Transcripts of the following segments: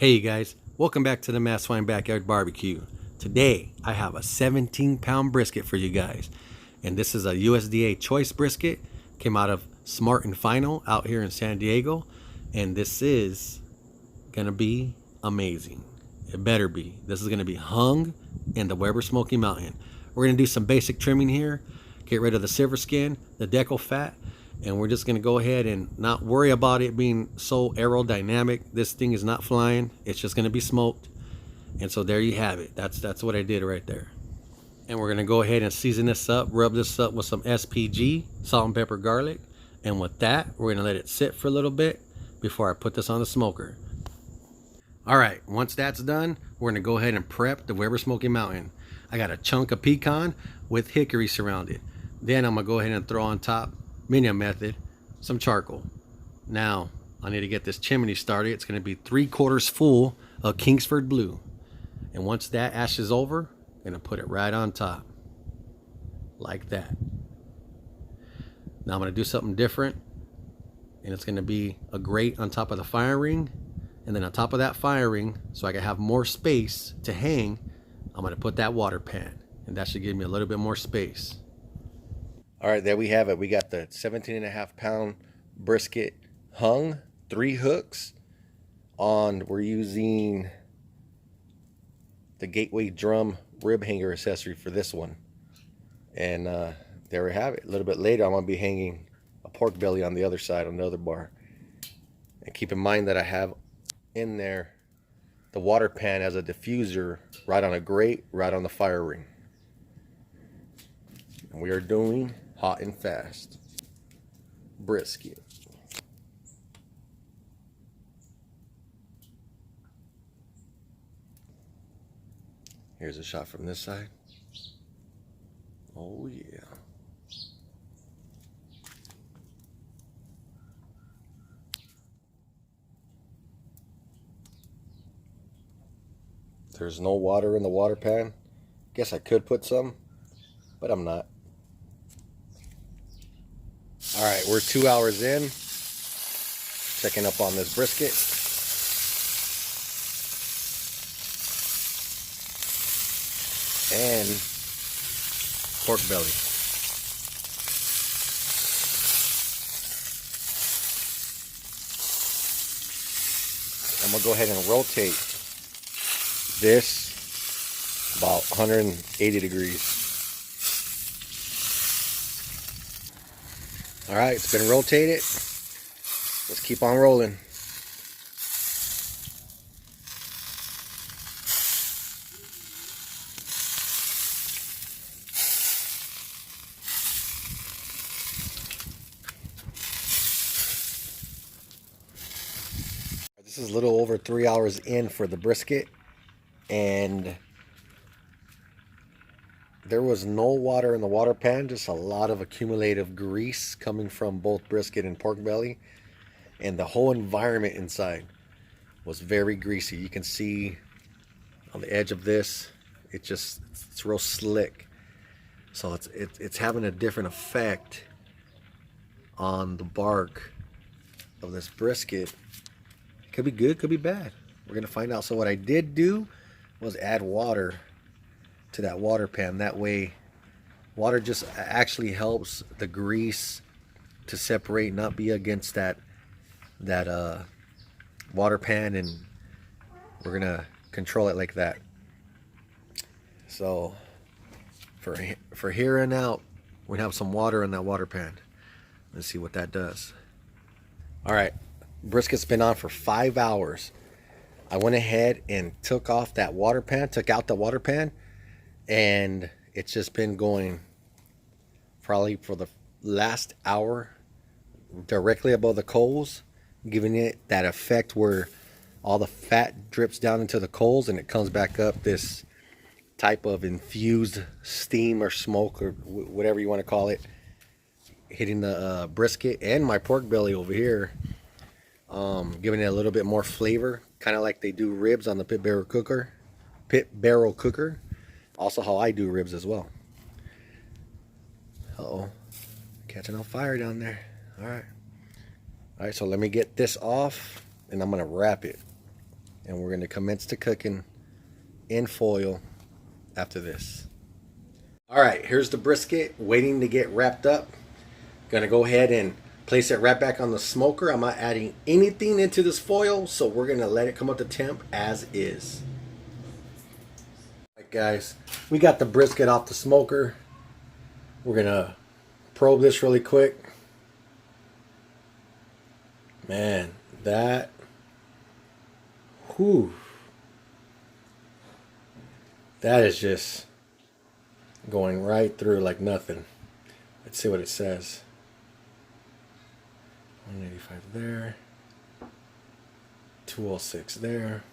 Hey you guys, welcome back to the Swine Backyard Barbecue. Today I have a 17-pound brisket for you guys, and this is a USDA choice brisket. Came out of Smart and Final out here in San Diego, and this is gonna be amazing. It better be. This is gonna be hung in the Weber Smoky Mountain. We're gonna do some basic trimming here, get rid of the silver skin, the decal fat, and we're just gonna go ahead and not worry about it being so aerodynamic. This thing is not flying, it's just gonna be smoked. And so there you have it. That's what I did right there. And we're gonna go ahead and season this up, rub this up with some SPG, salt and pepper garlic, and with that we're gonna let it sit for a little bit before I put this on the smoker. All right, once that's done, we're gonna go ahead and prep the Weber Smoky Mountain. I got a chunk of pecan with hickory surrounded. Then I'm gonna go ahead and throw on top, minion method, some charcoal. Now I need to get this chimney started. It's going to be 3/4 full of Kingsford Blue, and once that ashes over, I'm going to put it right on top like that. Now I'm going to do something different, and it's going to be a grate on top of the fire ring, and then on top of that fire ring, so I can have more space to hang, I'm going to put that water pan, and that should give me a little bit more space. All right, there we have it. We got the 17.5-pound brisket hung, 3 hooks on. We're using the Gateway drum rib hanger accessory for this one. And there we have it. A little bit later, I'm gonna be hanging a pork belly on the other side, on the other bar. And keep in mind that I have in there the water pan as a diffuser right on a grate, right on the fire ring. And we are doing hot and fast brisket. Here's a shot from this side. Oh yeah. There's no water in the water pan. Guess I could put some, but I'm not. All right, we're 2 hours in, checking up on this brisket. And pork belly. I'm gonna go ahead and rotate this about 180 degrees. All right, it's been rotated. Let's keep on rolling. This is a little over 3 hours in for the brisket, and there was no water in the water pan, just a lot of accumulative grease coming from both brisket and pork belly, and the whole environment inside was very greasy. You can see on the edge of this, it's real slick. So it's having a different effect on the bark of this brisket. It could be good, could be bad. We're gonna find out. So what I did do was add water to that water pan. That way water just actually helps the grease to separate, not be against that water pan, and we're gonna control it like that. So for here and out, we have some water in that water pan. Let's see what that does. All right, brisket's been on for 5 hours. I went ahead and took out the water pan, and it's just been going probably for the last hour directly above the coals, giving it that effect where all the fat drips down into the coals and it comes back up, this type of infused steam or smoke or whatever you want to call it, hitting the brisket and my pork belly over here, giving it a little bit more flavor, kind of like they do ribs on the pit barrel cooker. Also how I do ribs as well. Uh-oh, catching on fire down there. All right, so let me get this off, and I'm gonna wrap it. and we're going to commence the cooking in foil after this. All right, here's the brisket waiting to get wrapped up. Gonna go ahead and place it right back on the smoker. I'm not adding anything into this foil, so we're gonna let it come up to temp as is. All right, guys, we got the brisket off the smoker. We're gonna probe this really quick. Man, that, whew, that is just going right through like nothing. Let's see what it says. 185 there. 206 there.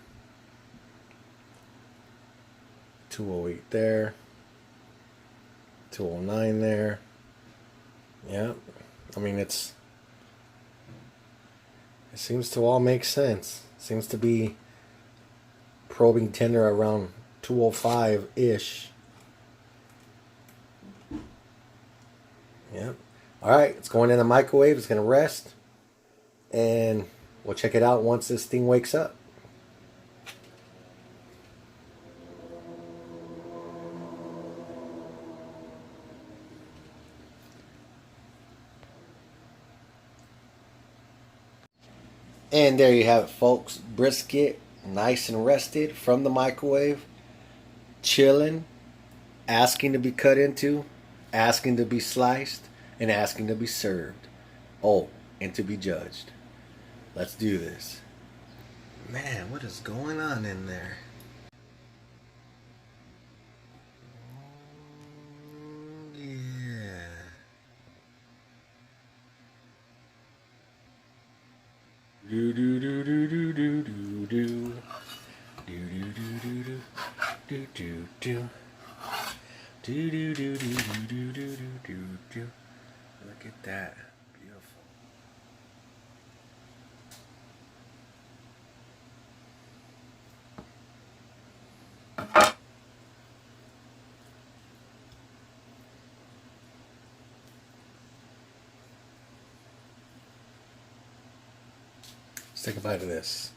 208 there. 209 there. Yeah. I mean, it seems to all make sense. Seems to be probing tender around 205-ish. Yep. Alright, it's going in the microwave. It's going to rest. And we'll check it out once this thing wakes up. And there you have it, folks. Brisket, nice and rested from the microwave. Chilling. Asking to be cut into. Asking to be sliced. And asking to be served. Oh, and to be judged. Let's do this. Man, what is going on in there? Yeah. Do do do do do do do do. Do do do do do do do do. Do do do do do do do do do. Look at that. Beautiful. Let's take a bite of this.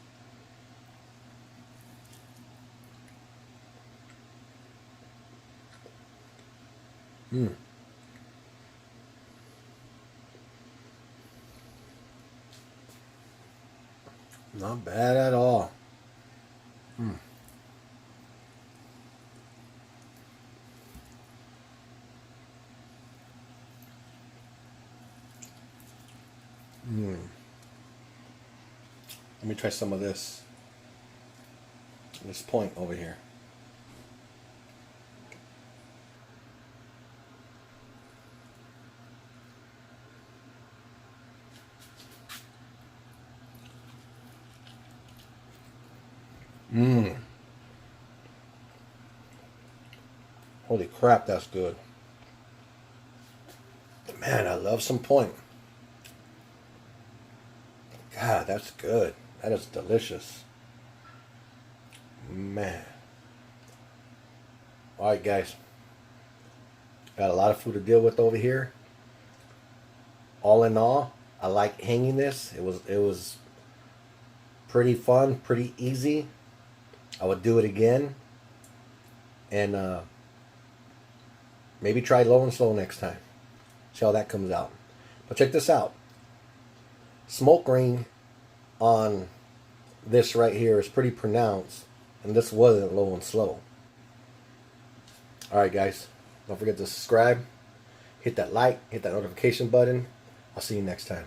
Not bad at all. Let me try some of this. This point over here. Holy crap, that's good. Man, I love some point. God, that's good. That is delicious. Man. Alright, guys. Got a lot of food to deal with over here. All in all, I like hanging this. It was pretty fun, pretty easy. I would do it again. And maybe try low and slow next time. See how that comes out. But check this out. Smoke ring on this right here is pretty pronounced. And this wasn't low and slow. Alright, guys. Don't forget to subscribe. Hit that like. Hit that notification button. I'll see you next time.